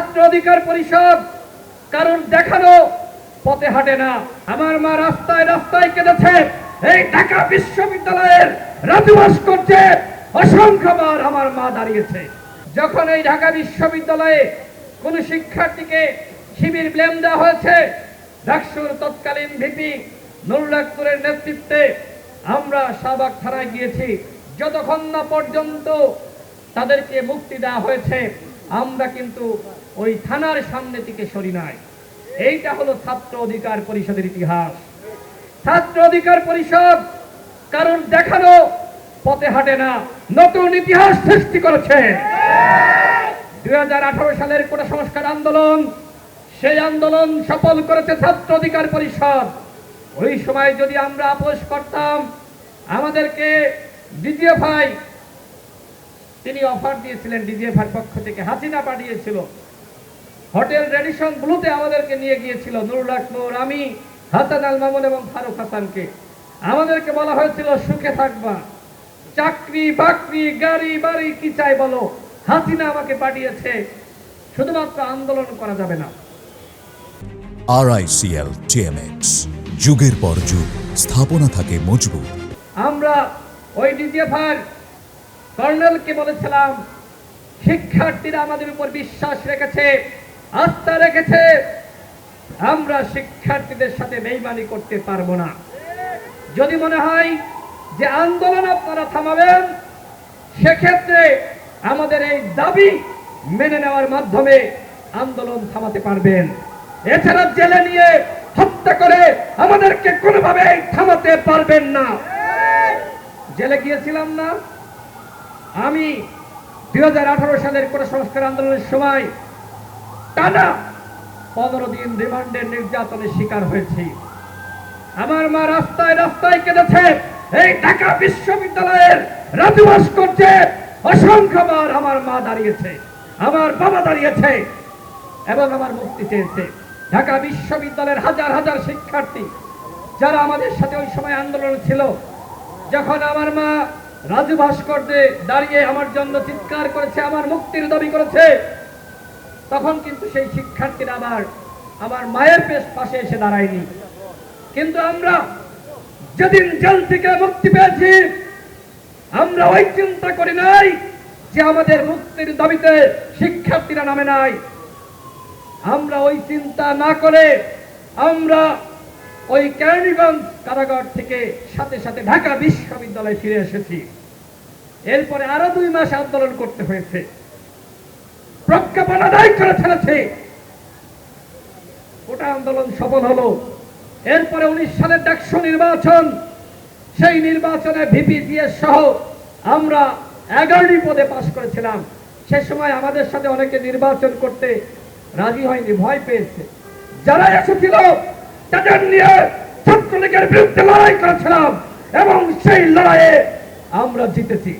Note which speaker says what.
Speaker 1: ছাত্র অধিকার পরিষদ কারণ দেখানো পথে হাঁটে না। আমার মা রাস্তায় রাস্তায় কেঁদেছে, এই ঢাকা বিশ্ববিদ্যালয়ের রাজু ভাস্কর্যে অসংখ্যবার আমার মা দাঁড়িয়েছে। যখন এই ঢাকা বিশ্ববিদ্যালয়ে কোন শিক্ষার্থীকে শিবির ব্লেম দেওয়া হয়েছে, ডাকসুর তৎকালীন ভিপি নুরুল আকবরের নেতৃত্বে আমরা শাহবাগ থানায় গিয়েছি। যতক্ষণ না পর্যন্ত তাদেরকে মুক্তি দেওয়া হয়েছে আমরা কিন্তু ওই থানার সামনে থেকে সরি নাই। এইটা হলো ছাত্র অধিকার পরিষদের ইতিহাস। ছাত্র অধিকার পরিষদ কারণ দেখানো পথে হাঁটে না, নতুন ইতিহাস সৃষ্টি করেছে। 2018 সালের কোটা সংস্কার আন্দোলন, সেই আন্দোলন সফল করেছে ছাত্র অধিকার পরিষদ। ওই সময় যদি আমরা আপোষ করতাম, আমাদেরকে ডিজিএফআই তিনি অফার দিয়েছিলেন, ডিজিএফআই পক্ষ থেকে হাসিনা পাঠিয়েছিল, হোটেল রেডিসন ব্লুতে আমাদেরকে নিয়ে গিয়েছিল নুরুল আকবর, আমি, হাসান আল মামুন এবং ফারুক হাসানকে। আমাদেরকে বলা হয়েছিল সুখে থাকবা, চাকরি বাকরি গাড়ি বাড়ি কি চাই বলো, হাসিনা আমাকে পাঠিয়েছে, শুধুমাত্র আন্দোলন করা যাবে না।
Speaker 2: RICL TMX, যুগের পর যুগ স্থাপনা থাকে মজবুত।
Speaker 1: আমরা ওই ডিজিএফআই কর্নেলকে বলেছিলাম, শিক্ষার্থীরা আমাদের উপর বিশ্বাস রেখেছে, আস্থা রেখেছে, আমরা শিক্ষার্থীদের সাথে বেইমানি করতে পারবো না। যদি মনে হয় যে আন্দোলন আপনারা থামাবেন, সেক্ষেত্রে আমাদের এই দাবি মেনে নেওয়ার মাধ্যমে আন্দোলন থামাতে পারবেন। এছাড়া জেলে নিয়ে হত্যা করে আমাদেরকে কোনোভাবেই থামাতে পারবেন না। জেলে গিয়েছিলাম না আমি 2018 সালের কোটা সংস্কার আন্দোলনের সময়, টানা 15 দিন রিমান্ডের নির্যাতনের শিকার হয়েছি। আমার মা রাস্তায় রাস্তায় কেঁদেছে, এই ঢাকা বিশ্ববিদ্যালয়ের রাজু ভাস্কর্যে অসংখ্যবার আমার মা দাঁড়িয়েছে, আমার বাবা দাঁড়িয়েছে এবং আমার মুক্তি চেয়েছে। ঢাকা বিশ্ববিদ্যালয়ের হাজার হাজার শিক্ষার্থী যারা আমাদের সাথে ওই সময় আন্দোলন ছিল, যখন আমার মা রাজু ভাস্কর্যে দাঁড়িয়ে আমার জন্য চিৎকার করেছে, আমার মুক্তির দাবি করেছে, তখন কিন্তু সেই শিক্ষার্থীরা আবার আমার মায়ের পাশে এসে দাঁড়ায়নি। কিন্তু আমরা যেদিন জেল থেকে মুক্তি পেয়েছি, আমরা ওই চিন্তা করি নাই যে আমাদের মুক্তির দাবিতে শিক্ষার্থীরা নামে নাই। আমরা ওই চিন্তা না করে আমরা ওই কেরানীগঞ্জ কারাগার থেকে সাথে সাথে ঢাকা বিশ্ববিদ্যালয়ে ফিরে এসেছি। এরপরে আরো 2 মাস আন্দোলন করতে হয়েছে, প্রজ্ঞাপন আদায় করে ফেলেছে। ওটা আন্দোলন সফল হলো। এরপরে 19 সালের ডাকসু নির্বাচন, সেই নির্বাচনে ভিপি জিএস সহ আমরা 11টি পদে পাস করেছিলাম। সে সময় আমাদের সাথে অনেকে নির্বাচন করতে রাজি হয়নি, ভয় পেয়েছে। যারা এসেছিল তাদের নিয়ে ছাত্রলীগের বিরুদ্ধে লড়াই করেছিলাম এবং সেই লড়াইয়ে আমরা জিতেছি।